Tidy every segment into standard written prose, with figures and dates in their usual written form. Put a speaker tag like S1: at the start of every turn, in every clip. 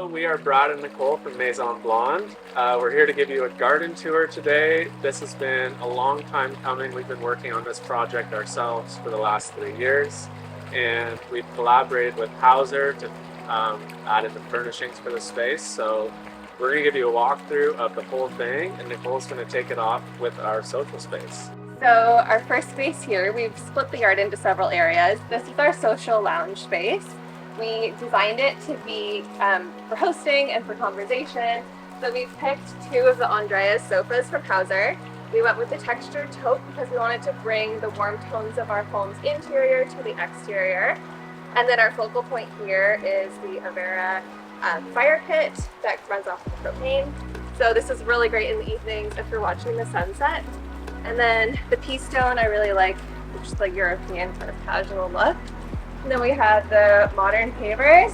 S1: Hello, we are Brad and Nicole from Maison Blonde. We're here to give you a garden tour today. This has been a long time coming. We've been working on this project ourselves for the last 3 years, and we've collaborated with Hauser to add in the furnishings for the space. So we're going to give you a walkthrough of the whole thing, and Nicole's going to take it off with our social space.
S2: So our first space here, we've split the yard into several areas. This is our social lounge space. We designed it to be for hosting and for conversation. So we picked 2 of the Andreas sofas from Hauser. We went with the textured taupe because we wanted to bring the warm tones of our home's interior to the exterior. And then our focal point here is the Avera fire pit that runs off of propane. So this is really great in the evenings if you're watching the sunset. And then the pea stone I really like, which is the European kind of casual look. And then we have the modern pavers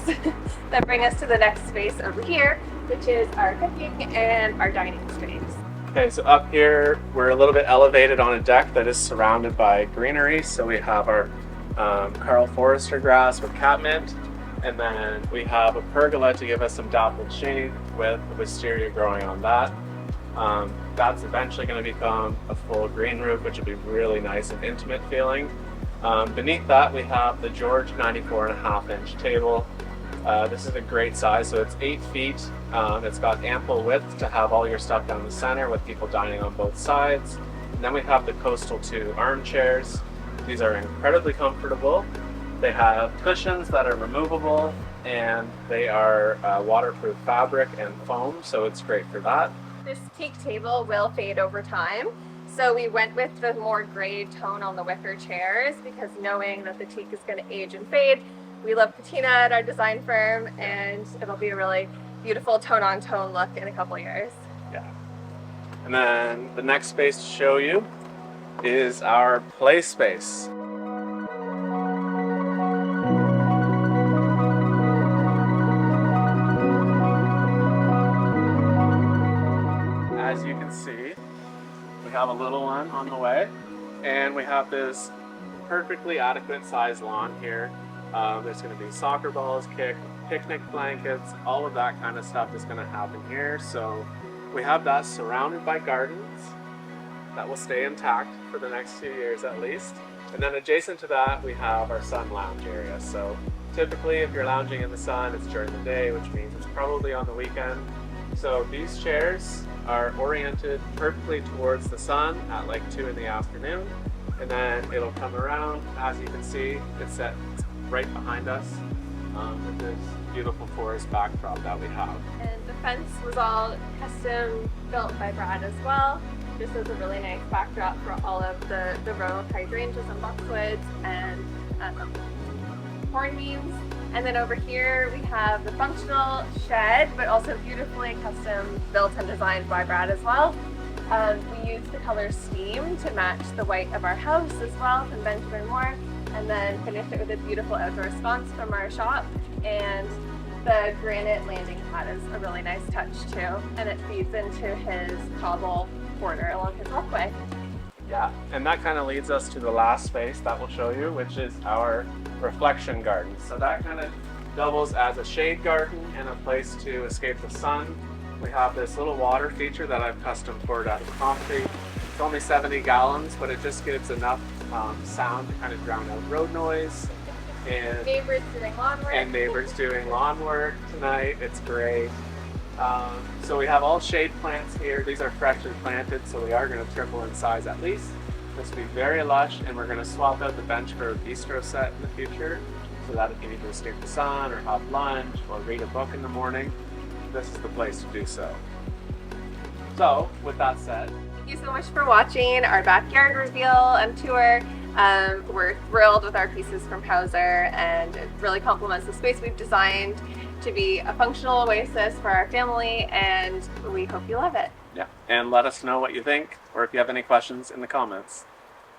S2: that bring us to the next space over here, which is our cooking and our dining space.
S1: Okay, so up here we're a little bit elevated on a deck that is surrounded by greenery. So we have our Carl Forrester grass with catmint, and then we have a pergola to give us some dappled shade with the wisteria growing on that. That's eventually going to become a full green roof, which will be really nice and intimate feeling. Beneath that we have the George 94.5-inch table. This is a great size, so it's 8 feet. It's got ample width to have all your stuff down the center with people dining on both sides. And then we have the Coastal 2 armchairs. These are incredibly comfortable. They have cushions that are removable, and they are waterproof fabric and foam, so it's great for that.
S2: This teak table will fade over time. So we went with the more gray tone on the wicker chairs because knowing that the teak is going to age and fade, we love patina at our design firm, and it'll be a really beautiful tone-on-tone look in a couple years.
S1: Yeah. And then the next space to show you is our play space. As you can see, we have a little one on the way, and we have this perfectly adequate sized lawn here. There's going to be soccer balls, picnic blankets, all of that kind of stuff is going to happen here. So we have that surrounded by gardens that will stay intact for the next few years at least. And then adjacent to that, we have our sun lounge area. So typically if you're lounging in the sun, it's during the day, which means it's probably on the weekend. So these chairs are oriented perfectly towards the sun at like 2 in the afternoon, and then it'll come around. As you can see, it's set right behind us with this beautiful forest backdrop that we have.
S2: And the fence was all custom built by Brad as well. This is a really nice backdrop for all of the row of hydrangeas and boxwoods and hornbeams. And then over here we have the functional shed, but also beautifully custom built and designed by Brad as well. We used the color steam to match the white of our house as well from Benjamin Moore, and then finished it with a beautiful outdoor sconce from our shop. And the granite landing pad is a really nice touch too, and it feeds into his cobble border along his walkway.
S1: Yeah, and that kind of leads us to the last space that we'll show you, which is our reflection garden. So that kind of doubles as a shade garden and a place to escape the sun. We have this little water feature that I've custom poured out of concrete. It's only 70 gallons, but it just gives enough sound to kind of drown out road noise. And
S2: neighbors doing lawn work.
S1: And neighbors doing lawn work tonight. It's great. So we have all shade plants here. These are freshly planted, so we are going to triple in size at least. This will be very lush, and we're going to swap out the bench for a bistro set in the future, so that if you need to escape the sun or have lunch or read a book in the morning, this is the place to do so. So with that said,
S2: thank you so much for watching our backyard reveal and tour. We're thrilled with our pieces from Hauser, and it really complements the space we've designed to be a functional oasis for our family, and we hope you love it.
S1: yeah, and let us know what you think, or if you have any questions in the comments.